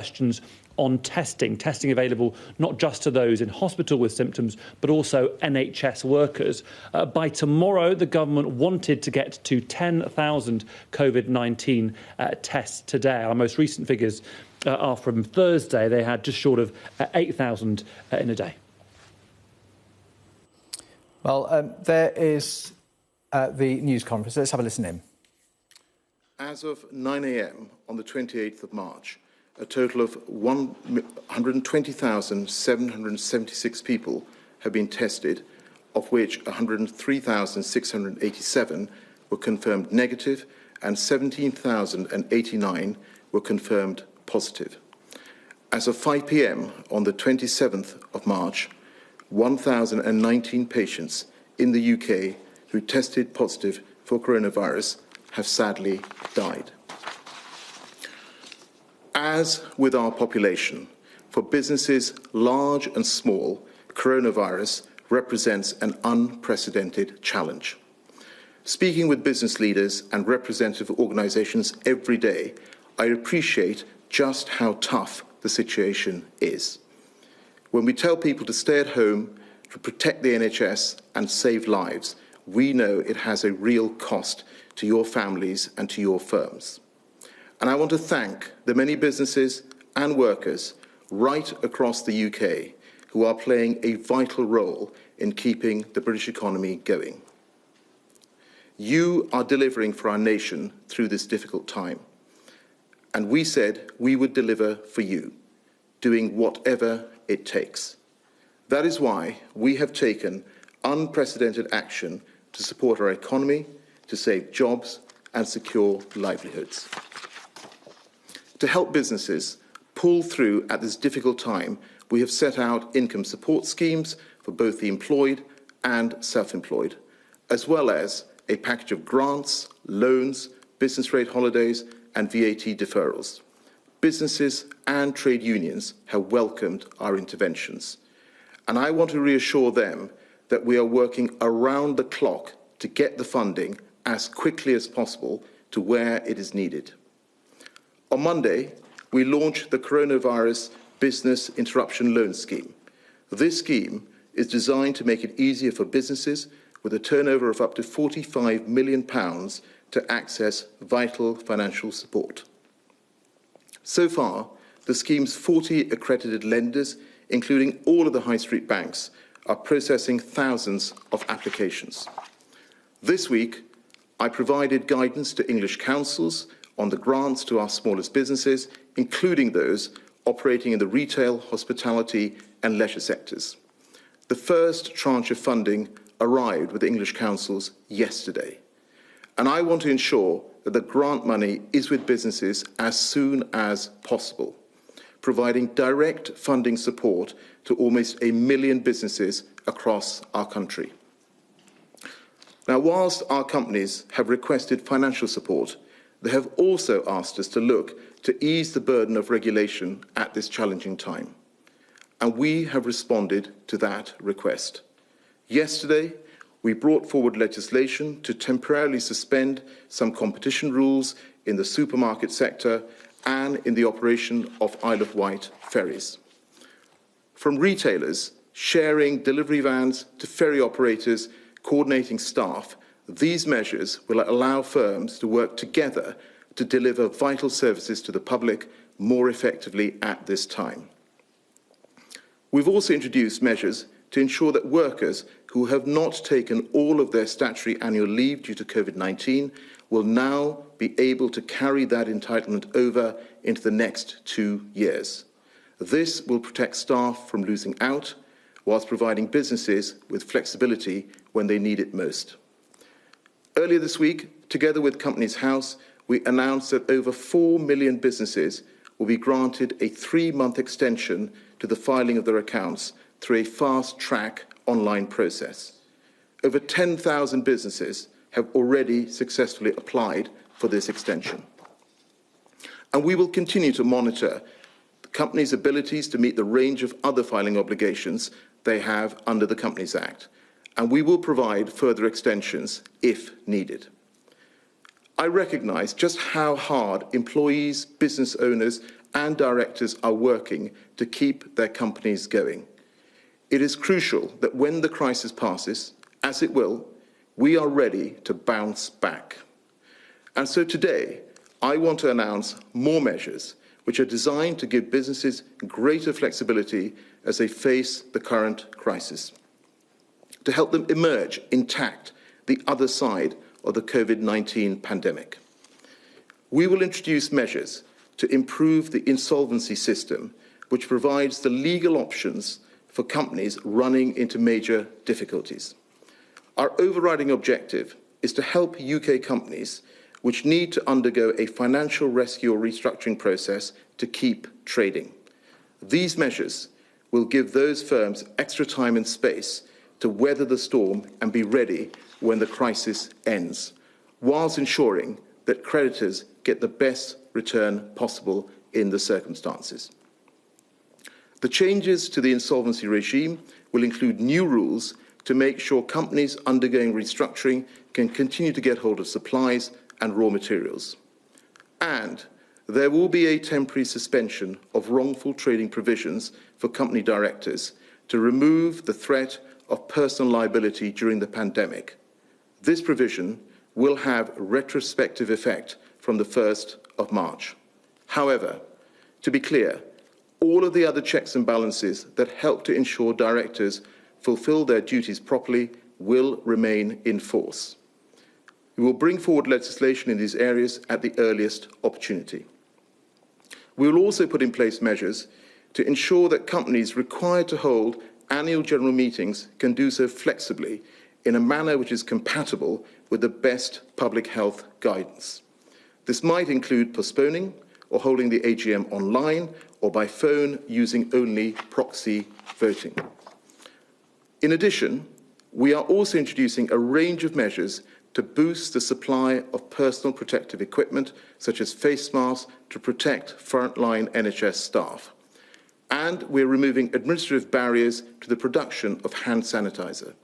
questions on testing available not just to those in hospital with symptoms, but also NHS workers. By tomorrow, the government wanted to get to 10,000 COVID-19 tests today. Our most recent figures are from Thursday. They had just short of 8,000 in a day. Well, there is the news conference. Let's have a listen in. As of 9 a.m. on the 28th of March, a total of 120,776 people have been tested, of which 103,687 were confirmed negative and 17,089 were confirmed positive. As of 5 p.m. on the 27th of March, 1,019 patients in the UK who tested positive for coronavirus have sadly died. As with our population, for businesses large and small, coronavirus represents an unprecedented challenge. Speaking with business leaders and representative organisations every day, I appreciate just how tough the situation is. When we tell people to stay at home, to protect the NHS and save lives, we know it has a real cost to your families and to your firms. And I want to thank the many businesses and workers right across the UK who are playing a vital role in keeping the British economy going. You are delivering for our nation through this difficult time. And we said we would deliver for you, doing whatever it takes. That is why we have taken unprecedented action to support our economy, to save jobs and secure livelihoods. To help businesses pull through at this difficult time, we have set out income support schemes for both the employed and self-employed, as well as a package of grants, loans, business rate holidays, and VAT deferrals. Businesses and trade unions have welcomed our interventions, and I want to reassure them that we are working around the clock to get the funding as quickly as possible to where it is needed. On Monday, we launched the Coronavirus Business Interruption Loan Scheme. This scheme is designed to make it easier for businesses with a turnover of up to £45 million to access vital financial support. So far, the scheme's 40 accredited lenders, including all of the high street banks, are processing thousands of applications. This week, I provided guidance to English councils on the grants to our smallest businesses, including those operating in the retail, hospitality and leisure sectors. The first tranche of funding arrived with the English councils yesterday, and I want to ensure that the grant money is with businesses as soon as possible, providing direct funding support to almost 1 million businesses across our country. Now, whilst our companies have requested financial support, they have also asked us to look to ease the burden of regulation at this challenging time. And we have responded to that request. Yesterday, we brought forward legislation to temporarily suspend some competition rules in the supermarket sector and in the operation of Isle of Wight ferries. From retailers sharing delivery vans to ferry operators coordinating staff, these measures will allow firms to work together to deliver vital services to the public more effectively at this time. We've also introduced measures to ensure that workers who have not taken all of their statutory annual leave due to COVID-19 will now be able to carry that entitlement over into the next 2 years. This will protect staff from losing out, whilst providing businesses with flexibility when they need it most. Earlier this week, together with Companies House, we announced that over 4 million businesses will be granted a 3-month extension to the filing of their accounts through a fast-track online process. Over 10,000 businesses have already successfully applied for this extension. And we will continue to monitor the company's abilities to meet the range of other filing obligations they have under the Companies Act, and we will provide further extensions if needed. I recognise just how hard employees, business owners and directors are working to keep their companies going. It is crucial that when the crisis passes, as it will, we are ready to bounce back. And so today, I want to announce more measures which are designed to give businesses greater flexibility as they face the current crisis, to help them emerge intact the other side of the COVID-19 pandemic. We will introduce measures to improve the insolvency system, which provides the legal options for companies running into major difficulties. Our overriding objective is to help UK companies which need to undergo a financial rescue or restructuring process to keep trading. These measures will give those firms extra time and space to weather the storm and be ready when the crisis ends, whilst ensuring that creditors get the best return possible in the circumstances. The changes to the insolvency regime will include new rules to make sure companies undergoing restructuring can continue to get hold of supplies and raw materials. And there will be a temporary suspension of wrongful trading provisions for company directors to remove the threat of personal liability during the pandemic. This provision will have retrospective effect from the 1st of March. However, to be clear, all of the other checks and balances that help to ensure directors fulfil their duties properly will remain in force. We will bring forward legislation in these areas at the earliest opportunity. We will also put in place measures to ensure that companies required to hold annual general meetings can do so flexibly in a manner which is compatible with the best public health guidance. This might include postponing or holding the AGM online or by phone using only proxy voting. In addition, we are also introducing a range of measures to boost the supply of personal protective equipment, such as face masks, to protect frontline NHS staff. And we're removing administrative barriers to the production of hand sanitizer.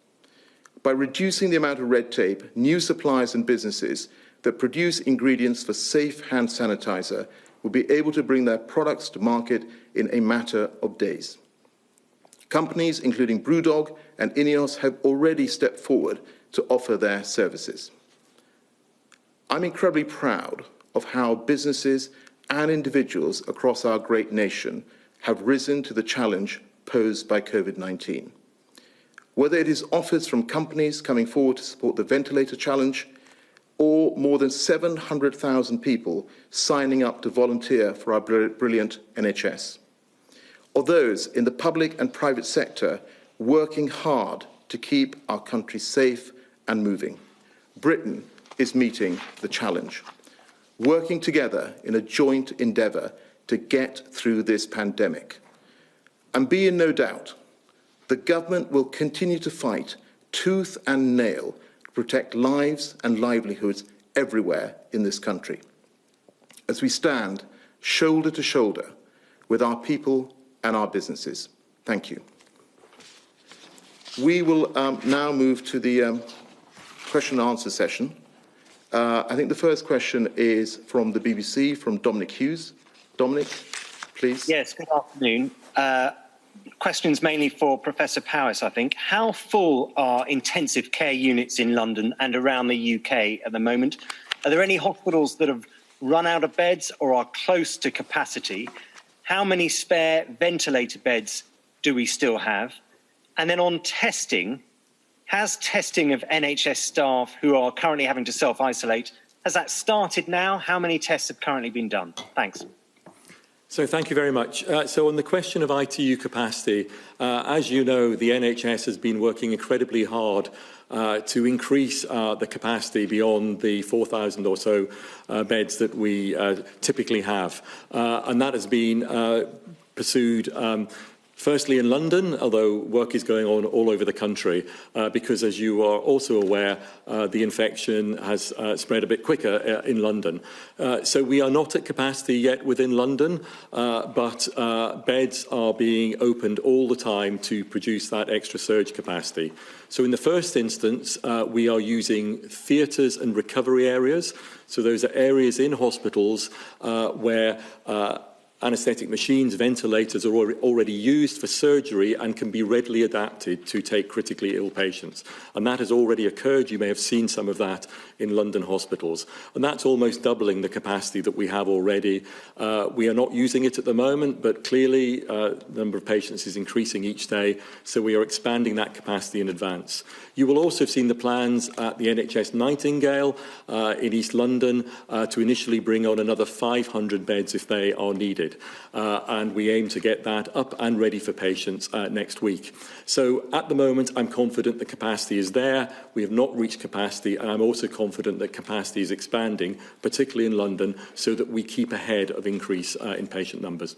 By reducing the amount of red tape, new suppliers and businesses that produce ingredients for safe hand sanitizer will be able to bring their products to market in a matter of days. Companies including Brewdog and Ineos have already stepped forward to offer their services. I'm incredibly proud of how businesses and individuals across our great nation have risen to the challenge posed by COVID-19. Whether it is offers from companies coming forward to support the ventilator challenge, or more than 700,000 people signing up to volunteer for our brilliant NHS, or those in the public and private sector working hard to keep our country safe and moving. Britain is meeting the challenge, working together in a joint endeavour to get through this pandemic. And be in no doubt, the government will continue to fight tooth and nail to protect lives and livelihoods everywhere in this country, as we stand shoulder to shoulder with our people and our businesses. Thank you. We will now move to the question and answer session. I think the first question is from the BBC, from Dominic Hughes. Dominic, please. Yes, good afternoon. Questions mainly for Professor Powis, I think. How full are intensive care units in London and around the UK at the moment? Are there any hospitals that have run out of beds or are close to capacity? How many spare ventilator beds do we still have? And then on testing, has testing of NHS staff who are currently having to self-isolate, has that started now? How many tests have currently been done? Thanks. So thank you very much. So on the question of ITU capacity, as you know, the NHS has been working incredibly hard to increase the capacity beyond the 4,000 or so beds that we typically have. And that has been pursued firstly in London, although work is going on all over the country, because as you are also aware, the infection has spread a bit quicker in London. So we are not at capacity yet within London, but beds are being opened all the time to produce that extra surge capacity. So in the first instance, we are using theatres and recovery areas. So those are areas in hospitals where anaesthetic machines, ventilators are already used for surgery and can be readily adapted to take critically ill patients. And that has already occurred. You may have seen some of that in London hospitals. And that's almost doubling the capacity that we have already. We are not using it at the moment, but clearly the number of patients is increasing each day, so we are expanding that capacity in advance. You will also have seen the plans at the NHS Nightingale in East London to initially bring on another 500 beds if they are needed. And we aim to get that up and ready for patients next week. So at the moment, I'm confident the capacity is there. We have not reached capacity, and I'm also confident that capacity is expanding, particularly in London, so that we keep ahead of increase in patient numbers.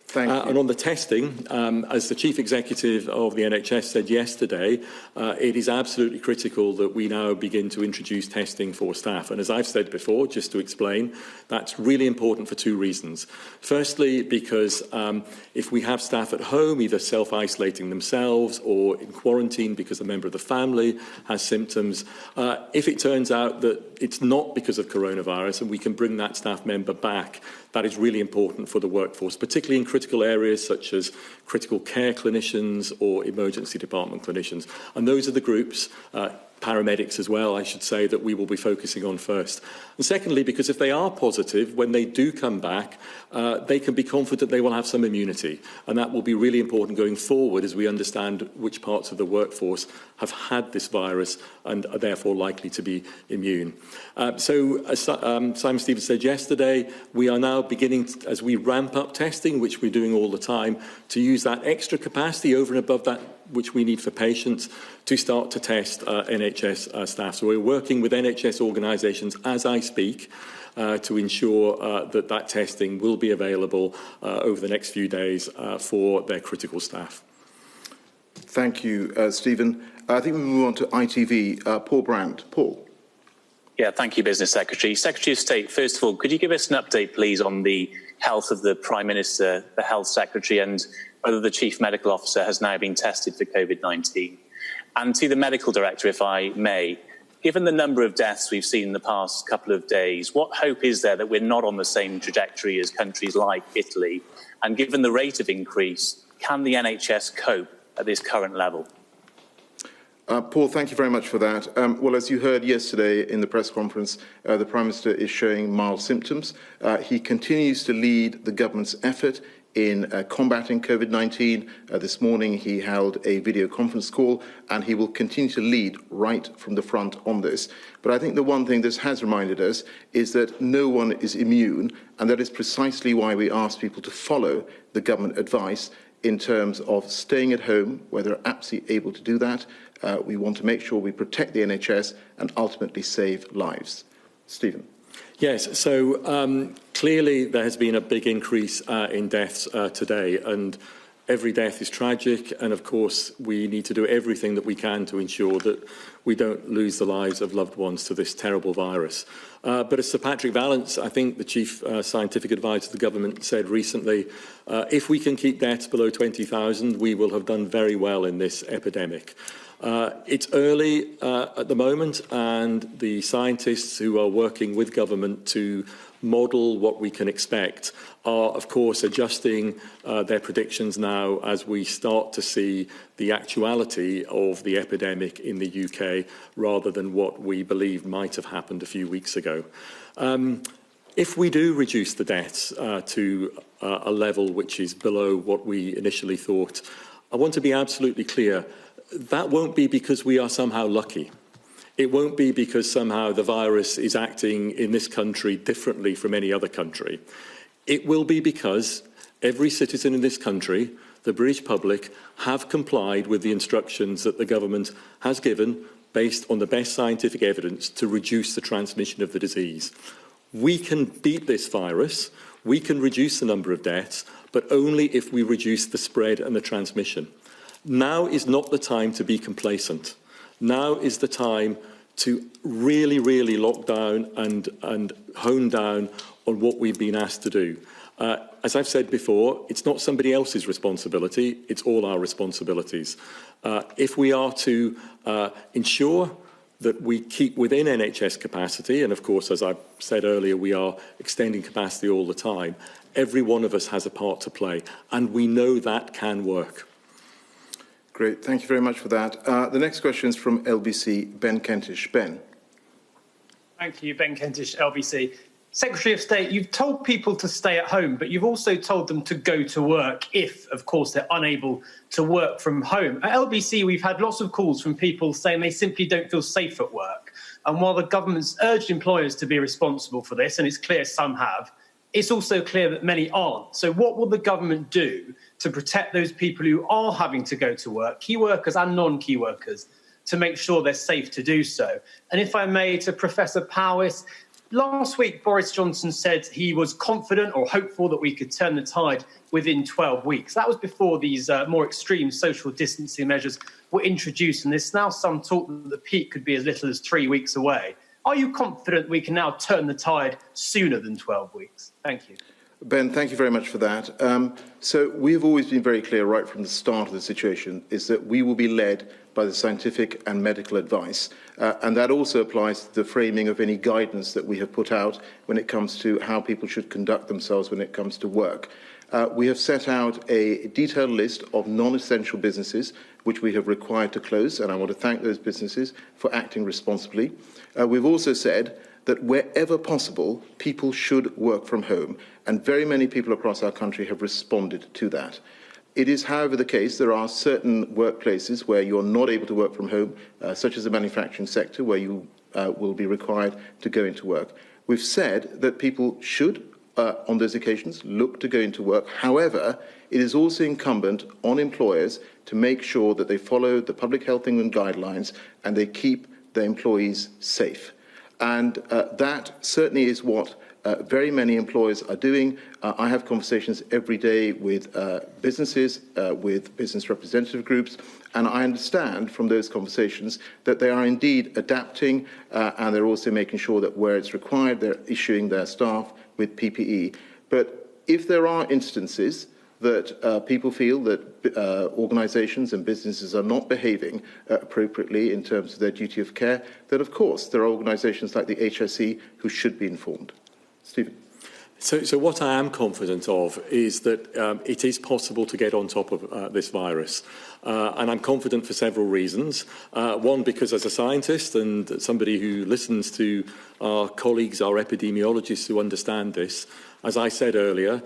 Thank you. And on the testing, as the Chief Executive of the NHS said yesterday, it is absolutely critical that we now begin to introduce testing for staff. And as I've said before, just to explain, that's really important for two reasons. Firstly, because if we have staff at home, either self-isolating themselves or in quarantine because a member of the family has symptoms, if it turns out that it's not because of coronavirus and we can bring that staff member back, that is really important for the workforce, particularly in critical areas such as critical care clinicians or emergency department clinicians. And those are the groups, paramedics as well, I should say, that we will be focusing on first. And secondly, because if they are positive, when they do come back, they can be confident they will have some immunity. And that will be really important going forward as we understand which parts of the workforce have had this virus and are therefore likely to be immune. So as Simon Stevens said yesterday, we are now beginning, as we ramp up testing, which we're doing all the time, to use that extra capacity over and above that which we need for patients to start to test NHS staff. So we're working with NHS organisations as I speak to ensure that that testing will be available over the next few days for their critical staff. Thank you, Stephen. I think we move on to ITV. Paul Brand. Paul. Yeah, thank you, Business Secretary. Secretary of State, first of all, could you give us an update, please, on the health of the Prime Minister, the Health Secretary, and whether the Chief Medical Officer has now been tested for COVID-19? And to the Medical Director, if I may, given the number of deaths we've seen in the past couple of days, what hope is there that we're not on the same trajectory as countries like Italy? And given the rate of increase, can the NHS cope at this current level? Paul, thank you very much for that. Well, as you heard yesterday in the press conference, the Prime Minister is showing mild symptoms. He continues to lead the government's effort in combating COVID-19. This morning he held a video conference call, and he will continue to lead right from the front on this. But I think the one thing this has reminded us is that no one is immune, and that is precisely why we ask people to follow the government advice in terms of staying at home, where they're absolutely able to do that. We want to make sure we protect the NHS and ultimately save lives. Stephen. Yes, so clearly there has been a big increase in deaths today, and every death is tragic, and of course we need to do everything that we can to ensure that we don't lose the lives of loved ones to this terrible virus. But as Sir Patrick Vallance, I think the Chief Scientific Advisor of the government, said recently, if we can keep deaths below 20,000, we will have done very well in this epidemic. It's early at the moment, and the scientists who are working with government to model what we can expect are, of course, adjusting their predictions now as we start to see the actuality of the epidemic in the UK rather than what we believe might have happened a few weeks ago. If we do reduce the deaths to a level which is below what we initially thought, I want to be absolutely clear. That won't be because we are somehow lucky. It won't be because somehow the virus is acting in this country differently from any other country. It will be because every citizen in this country, the British public, have complied with the instructions that the government has given based on the best scientific evidence to reduce the transmission of the disease. We can beat this virus, we can reduce the number of deaths, but only if we reduce the spread and the transmission. Now is not the time to be complacent. Now is the time to really, really lock down and hone down on what we've been asked to do. As I've said before, it's not somebody else's responsibility, it's all our responsibilities. If we are to ensure that we keep within NHS capacity, and of course, as I said earlier, we are extending capacity all the time. Every one of us has a part to play, and we know that can work. Great, thank you very much for that. The next question is from LBC, Ben Kentish. Ben. Thank you, Ben Kentish, LBC. Secretary of State, you've told people to stay at home, but you've also told them to go to work if, of course, they're unable to work from home. At LBC, we've had lots of calls from people saying they simply don't feel safe at work. And while the government's urged employers to be responsible for this, and it's clear some have, it's also clear that many aren't. So what will the government do to protect those people who are having to go to work, key workers and non-key workers, to make sure they're safe to do so? And if I may, to Professor Powys, last week, Boris Johnson said he was confident or hopeful that we could turn the tide within 12 weeks. That was before these more extreme social distancing measures were introduced, and there's now some talk that the peak could be as little as 3 weeks away. Are you confident we can now turn the tide sooner than 12 weeks? Thank you. Ben, thank you very much for that. So we've always been very clear right from the start of the situation is that we will be led by the scientific and medical advice. And that also applies to the framing of any guidance that we have put out when it comes to how people should conduct themselves when it comes to work. We have set out a detailed list of non-essential businesses which we have required to close, and I want to thank those businesses for acting responsibly. We've also said that wherever possible, people should work from home, and very many people across our country have responded to that. It is, however, the case there are certain workplaces where you're not able to work from home, such as the manufacturing sector, where you will be required to go into work. We've said that people should, on those occasions, look to go into work. However, it is also incumbent on employers to make sure that they follow the Public Health England guidelines and they keep their employees safe. And that certainly is what very many employers are doing. I have conversations every day with businesses, with business representative groups, and I understand from those conversations that they are indeed adapting and they're also making sure that where it's required, they're issuing their staff with PPE. But if there are instances that people feel that organisations and businesses are not behaving appropriately in terms of their duty of care, then of course there are organisations like the HSE who should be informed. Stephen. So what I am confident of is that it is possible to get on top of this virus. And I'm confident for several reasons. One, because as a scientist and somebody who listens to our colleagues, our epidemiologists who understand this, as I said earlier,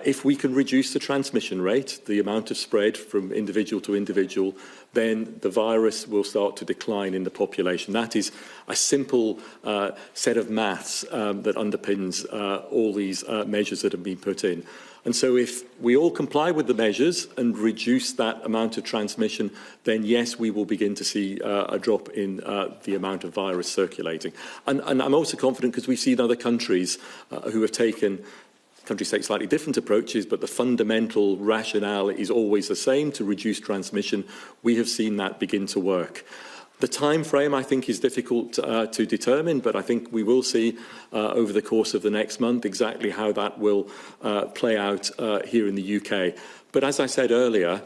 if we can reduce the transmission rate, the amount of spread from individual to individual, then the virus will start to decline in the population. That is a simple set of maths that underpins all these measures that have been put in. And so if we all comply with the measures and reduce that amount of transmission, then yes, we will begin to see a drop in the amount of virus circulating. And I'm also confident because we've seen other countries who have taken, countries take slightly different approaches, but the fundamental rationale is always the same, to reduce transmission. We have seen that begin to work. The time frame, I think, is difficult to determine, but I think we will see over the course of the next month exactly how that will play out here in the UK. But as I said earlier,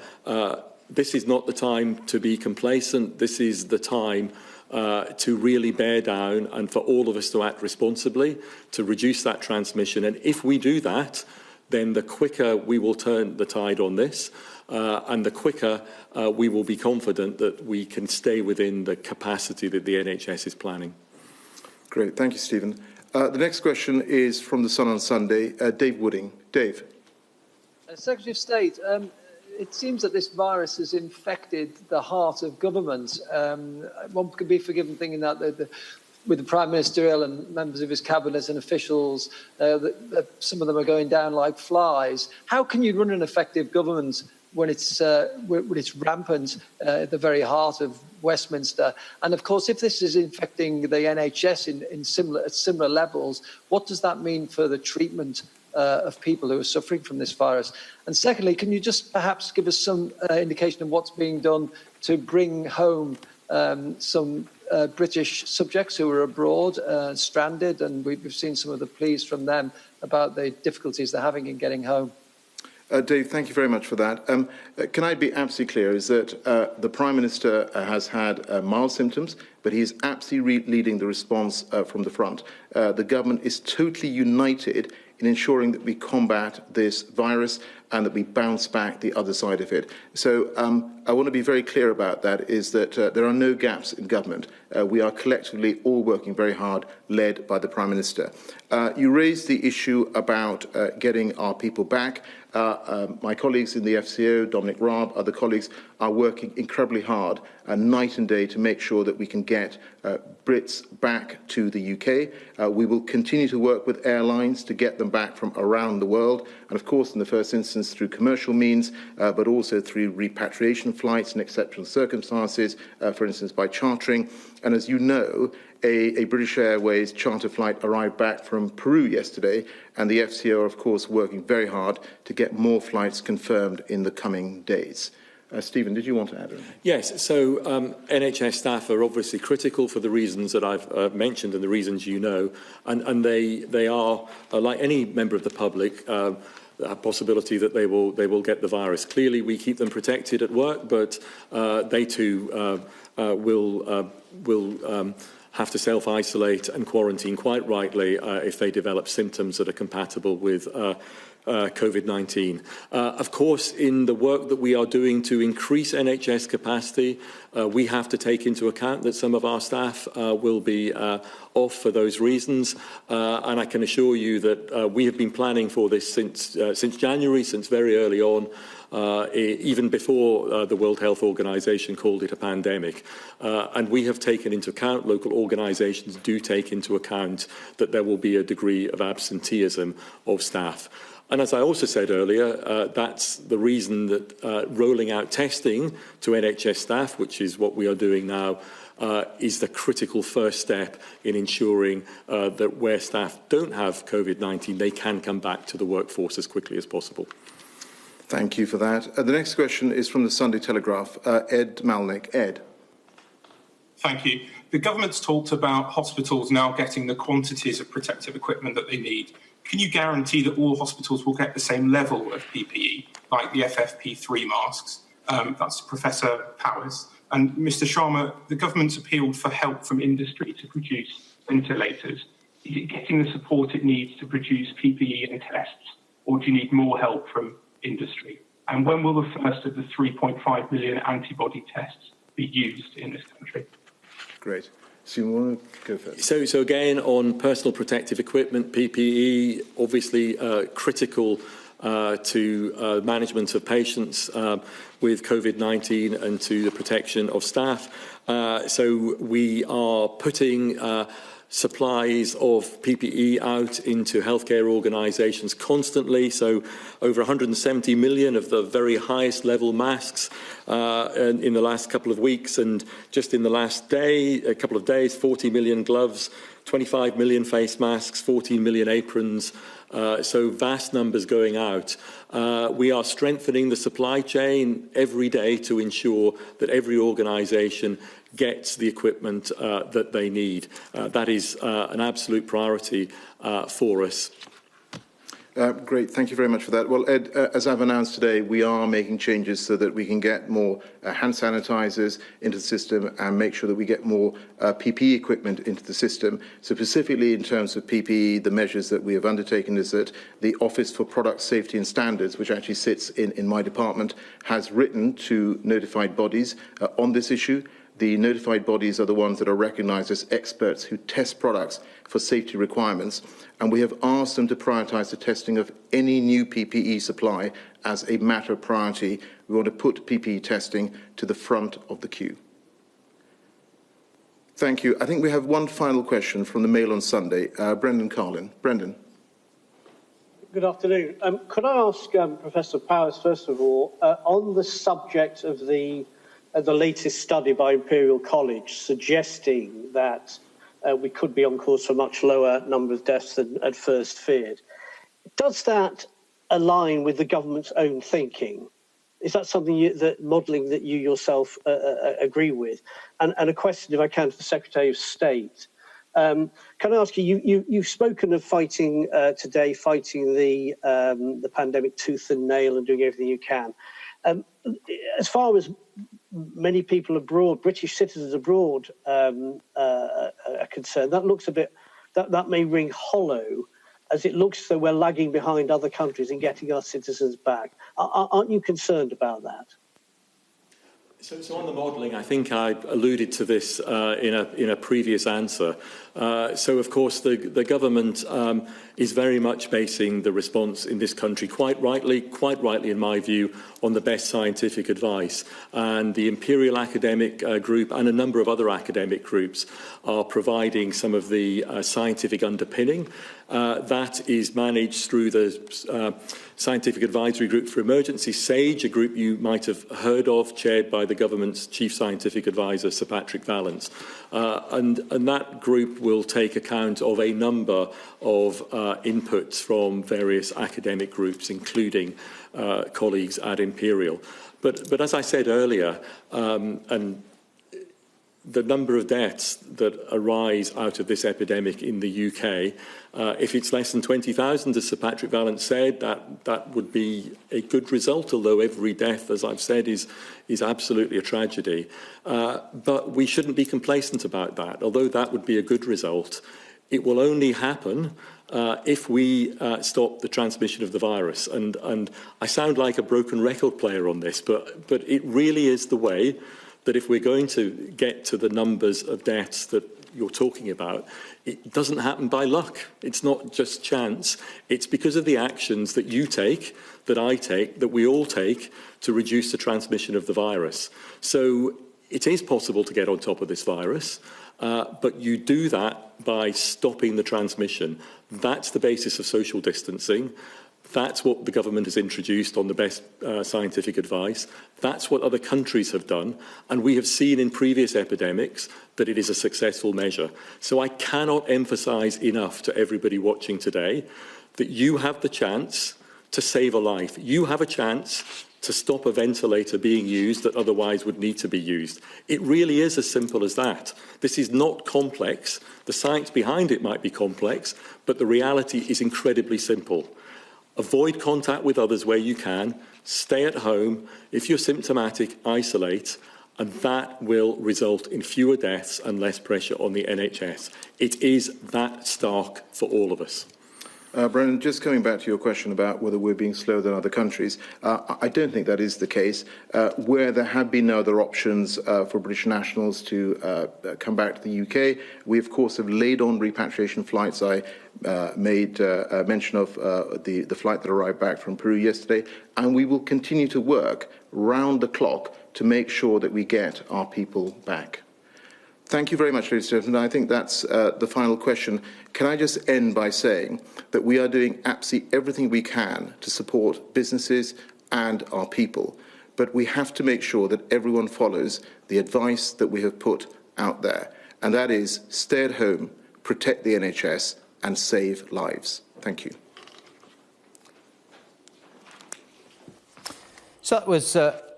this is not the time to be complacent. This is the time to really bear down and for all of us to act responsibly, to reduce that transmission. And if we do that, then the quicker we will turn the tide on this, and the quicker we will be confident that we can stay within the capacity that the NHS is planning. Great, thank you, Stephen. The next question is from The Sun on Sunday, Dave Wooding. Dave. Secretary of State, it seems that this virus has infected the heart of government. One could be forgiven thinking that with the Prime Minister ill and members of his cabinet and officials, that some of them are going down like flies. How can you run an effective government when it's rampant at the very heart of Westminster? And of course, if this is infecting the NHS at similar levels, what does that mean for the treatment of people who are suffering from this virus? And secondly, can you just perhaps give us some indication of what's being done to bring home some British subjects who are abroad, stranded, and we've seen some of the pleas from them about the difficulties they're having in getting home? Dave, thank you very much for that. Can I be absolutely clear, is that the Prime Minister has had mild symptoms, but he is absolutely leading the response from the front. The government is totally united in ensuring that we combat this virus and that we bounce back the other side of it. So I want to be very clear about that, is that there are no gaps in government. We are collectively all working very hard, led by the Prime Minister. You raised the issue about getting our people back. My colleagues in the FCO, Dominic Raab, other colleagues, are working incredibly hard night and day to make sure that we can get Brits back to the UK. We will continue to work with airlines to get them back from around the world, and of course in the first instance through commercial means, but also through repatriation flights in exceptional circumstances, for instance by chartering. And as you know, a British Airways charter flight arrived back from Peru yesterday, and the FCO are of course working very hard to get more flights confirmed in the coming days. Stephen, did you want to add anything? Yes, so NHS staff are obviously critical for the reasons that I've mentioned and the reasons you know, and they are, like any member of the public, a possibility that they will get the virus. Clearly, we keep them protected at work, but they too will have to self-isolate and quarantine, quite rightly, if they develop symptoms that are compatible with COVID-19. Of course, in the work that we are doing to increase NHS capacity, we have to take into account that some of our staff will be off for those reasons. And I can assure you that we have been planning for this since January, since very early on, even before the World Health Organization called it a pandemic. And we have taken into account, local organizations do take into account, that there will be a degree of absenteeism of staff. And as I also said earlier, that's the reason that rolling out testing to NHS staff, which is what we are doing now, is the critical first step in ensuring that where staff don't have COVID-19, they can come back to the workforce as quickly as possible. Thank you for that. The next question is from the Sunday Telegraph. Ed Malnick. Ed. Thank you. The government's talked about hospitals now getting the quantities of protective equipment that they need. Can you guarantee that all hospitals will get the same level of PPE, like the FFP3 masks? That's Professor Powers. And Mr. Sharma, the government's appealed for help from industry to produce ventilators. Is it getting the support it needs to produce PPE and tests, or do you need more help from industry? And when will the first of the 3.5 million antibody tests be used in this country? Great. So you want to go first? So again, on personal protective equipment, PPE, obviously critical to management of patients with COVID-19 and to the protection of staff. So we are putting supplies of PPE out into healthcare organisations constantly. So over 170 million of the very highest level masks in the last couple of weeks, and just in the last couple of days, 40 million gloves, 25 million face masks, 14 million aprons. So vast numbers going out. We are strengthening the supply chain every day to ensure that every organisation gets the equipment that they need. That is an absolute priority for us. Great, thank you very much for that. Well, Ed, as I've announced today, we are making changes so that we can get more hand sanitizers into the system and make sure that we get more PPE equipment into the system. So specifically in terms of PPE, the measures that we have undertaken is that the Office for Product Safety and Standards, which actually sits in my department, has written to notified bodies on this issue. The notified bodies are the ones that are recognised as experts who test products for safety requirements, and we have asked them to prioritise the testing of any new PPE supply as a matter of priority. We want to put PPE testing to the front of the queue. Thank you. I think we have one final question from the Mail on Sunday. Brendan Carlin. Brendan. Good afternoon. Could I ask Professor Powers, first of all, on the subject of the latest study by Imperial College suggesting that we could be on course for a much lower number of deaths than at first feared. Does that align with the government's own thinking? Is that something modelling that you yourself agree with? And a question, if I can, to the Secretary of State. Can I ask you've spoken of fighting today, fighting the pandemic tooth and nail and doing everything you can. As far as many people abroad, British citizens abroad, are concerned, that looks a bit, that may ring hollow, as it looks as though we're lagging behind other countries in getting our citizens back. Aren't you concerned about that? So on the modelling, I think I alluded to this in a previous answer. So, of course, the government is very much basing the response in this country, quite rightly in my view, on the best scientific advice. And the Imperial Academic Group and a number of other academic groups are providing some of the scientific underpinning. That is managed through the Scientific Advisory Group for Emergency, SAGE, a group you might have heard of, chaired by the government's Chief Scientific Advisor, Sir Patrick Vallance. And that group will take account of a number of inputs from various academic groups, including colleagues at Imperial. But as I said earlier, and the number of deaths that arise out of this epidemic in the UK, if it's less than 20,000, as Sir Patrick Vallance said, that would be a good result, although every death, as I've said, is absolutely a tragedy. But we shouldn't be complacent about that. Although that would be a good result, it will only happen if we stop the transmission of the virus. And I sound like a broken record player on this, but it really is the way that if we're going to get to the numbers of deaths that you're talking about, it doesn't happen by luck. It's not just chance. It's because of the actions that you take, that I take, that we all take to reduce the transmission of the virus. So it is possible to get on top of this virus, but you do that by stopping the transmission. That's the basis of social distancing. That's what the government has introduced on the best scientific advice. That's what other countries have done. And we have seen in previous epidemics that it is a successful measure. So I cannot emphasise enough to everybody watching today that you have the chance to save a life. You have a chance to stop a ventilator being used that otherwise would need to be used. It really is as simple as that. This is not complex. The science behind it might be complex, but the reality is incredibly simple. Avoid contact with others where you can, stay at home, if you're symptomatic, isolate, and that will result in fewer deaths and less pressure on the NHS. It is that stark for all of us. Brendan, just coming back to your question about whether we're being slower than other countries, I don't think that is the case. Where there have been no other options for British nationals to come back to the UK, we, of course, have laid on repatriation flights. I made mention of the flight that arrived back from Peru yesterday, and we will continue to work round the clock to make sure that we get our people back. Thank you very much, ladies and gentlemen. I think that's the final question. Can I just end by saying that we are doing absolutely everything we can to support businesses and our people, but we have to make sure that everyone follows the advice that we have put out there, and that is stay at home, protect the NHS, and save lives. Thank you. So that was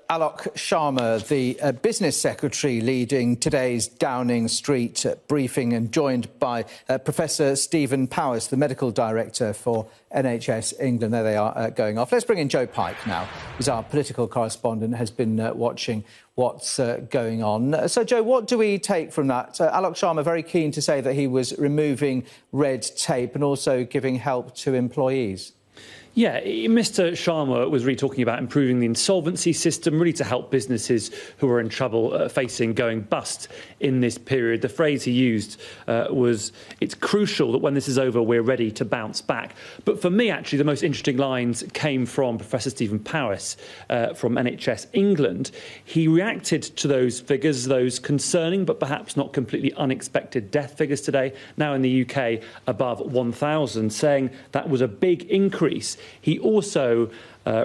Alok Sharma, the Business Secretary, leading today's Downing Street briefing, and joined by Professor Stephen Powis, the Medical Director for NHS England. There they are going off. Let's bring in Joe Pike now, who's our political correspondent, has been watching what's going on. So, Joe, what do we take from that? Alok Sharma very keen to say that he was removing red tape and also giving help to employees. Yeah, Mr. Sharma was really talking about improving the insolvency system, really to help businesses who are in trouble facing going bust in this period. The phrase he used was, it's crucial that when this is over, we're ready to bounce back. But for me, actually, the most interesting lines came from Professor Stephen Powis from NHS England. He reacted to those figures, those concerning but perhaps not completely unexpected death figures today, now in the UK above 1,000, saying that was a big increase. He also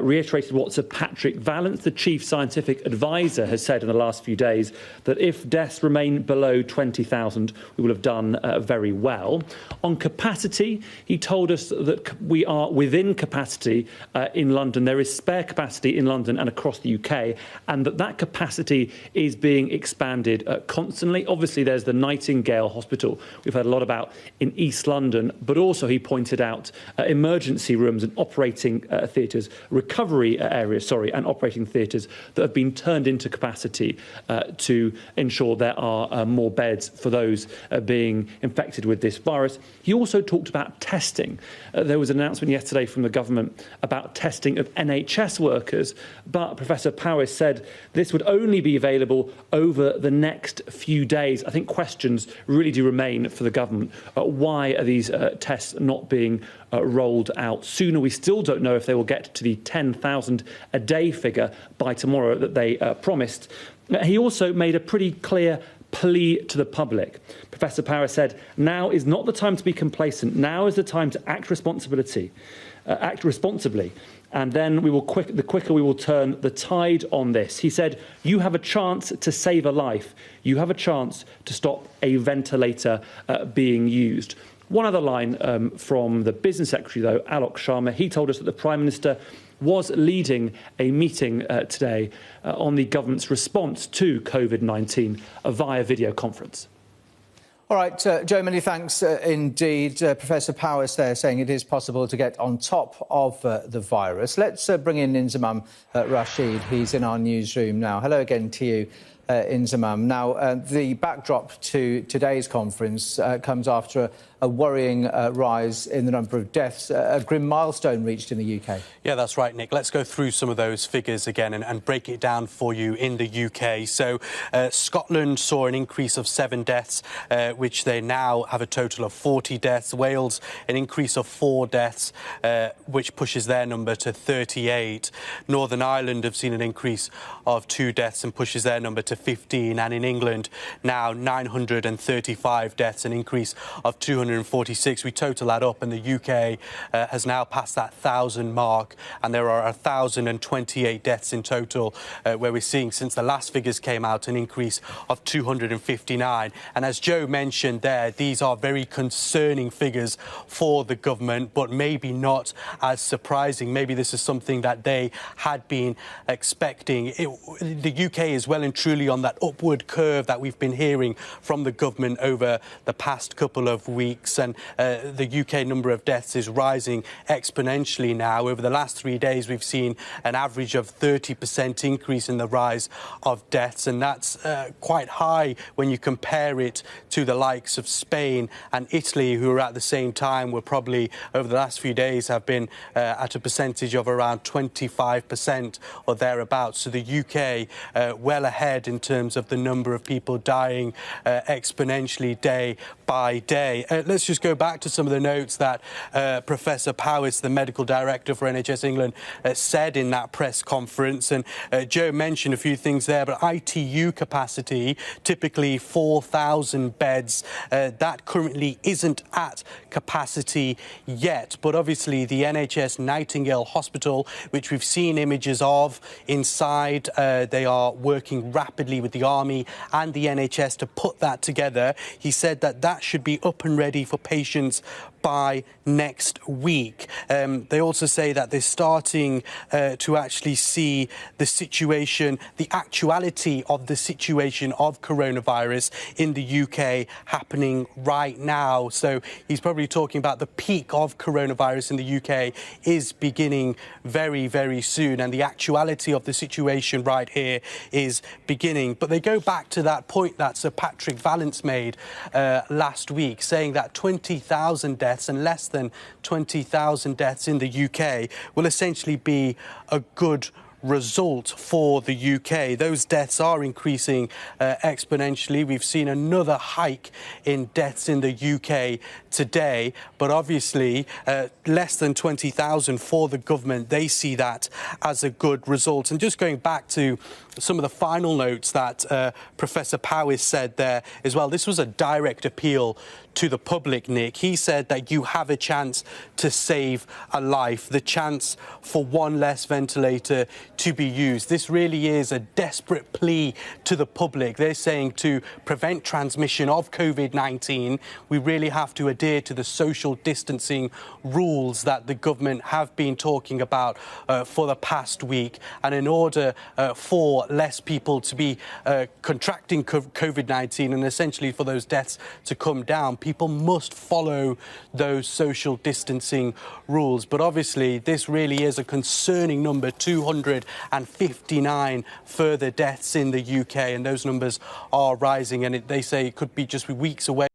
reiterated what Sir Patrick Vallance, the chief scientific advisor, has said in the last few days, that if deaths remain below 20,000, we will have done very well. On capacity, he told us that we are within capacity in London. There is spare capacity in London and across the UK, and that capacity is being expanded constantly. Obviously, there's the Nightingale Hospital we've heard a lot about in East London, but also he pointed out emergency rooms and operating theatres, recovery areas, and operating theatres that have been turned into capacity to ensure there are more beds for those being infected with this virus. He also talked about testing. There was an announcement yesterday from the government about testing of NHS workers, but Professor Powis said this would only be available over the next few days. I think questions really do remain for the government. Why are these tests not being rolled out sooner? We still don't know if they will get to the 10,000 a day figure by tomorrow that they promised. He also made a pretty clear plea to the public. Professor Powis said, now is not the time to be complacent. Now is the time to act responsibly. And then the quicker we will turn the tide on this. He said, you have a chance to save a life. You have a chance to stop a ventilator being used. One other line from the Business Secretary, though, Alok Sharma. He told us that the Prime Minister was leading a meeting today on the government's response to COVID-19 via video conference. All right, Joe, many thanks indeed. Professor Powis there saying it is possible to get on top of the virus. Let's bring in Inzamam Rashid. He's in our newsroom now. Hello again to you, Inzamam. Now, the backdrop to today's conference comes after a worrying rise in the number of deaths, a grim milestone reached in the UK. Yeah, that's right, Nick. Let's go through some of those figures again and break it down for you in the UK. So Scotland saw an increase of 7 deaths, which they now have a total of 40 deaths. Wales, an increase of 4 deaths, which pushes their number to 38. Northern Ireland have seen an increase of 2 deaths and pushes their number to 15. And in England, now 935 deaths, an increase of 246. We total that up, and the UK has now passed that 1,000 mark, and there are 1,028 deaths in total, where we're seeing, since the last figures came out, an increase of 259. And as Joe mentioned there, these are very concerning figures for the government, but maybe not as surprising. Maybe this is something that they had been expecting. The UK is well and truly on that upward curve that we've been hearing from the government over the past couple of weeks. And the UK number of deaths is rising exponentially now. Over the last 3 days, we've seen an average of 30% increase in the rise of deaths, and that's quite high when you compare it to the likes of Spain and Italy, who are at the same time were probably, over the last few days, have been at a percentage of around 25% or thereabouts. So the UK well ahead in terms of the number of people dying exponentially day by day. Let's just go back to some of the notes that Professor Powis, the medical director for NHS England, said in that press conference. And Joe mentioned a few things there, but ITU capacity, typically 4,000 beds, that currently isn't at capacity yet. But obviously the NHS Nightingale Hospital, which we've seen images of inside, they are working rapidly with the Army and the NHS to put that together. He said that that should be up and ready for patients by next week. They also say that they're starting to actually see the situation, the actuality of the situation of coronavirus in the UK happening right now. So he's probably talking about the peak of coronavirus in the UK is beginning very, very soon, and the actuality of the situation right here is beginning. But they go back to that point that Sir Patrick Vallance made last week, saying that 20,000 deaths and less than 20,000 deaths in the UK will essentially be a good result for the UK. Those deaths are increasing exponentially. We've seen another hike in deaths in the UK today, but obviously less than 20,000 for the government. They see that as a good result. And just going back to some of the final notes that Professor Powis said there as well, this was a direct appeal to the public, Nick. He said that you have a chance to save a life, the chance for one less ventilator to be used. This really is a desperate plea to the public. They're saying to prevent transmission of COVID-19, we really have to adhere to the social distancing rules that the government have been talking about for the past week. And in order for less people to be contracting COVID-19 and essentially for those deaths to come down, people must follow those social distancing rules. But obviously, this really is a concerning number, 259 further deaths in the UK, and those numbers are rising, and they say it could be just weeks away.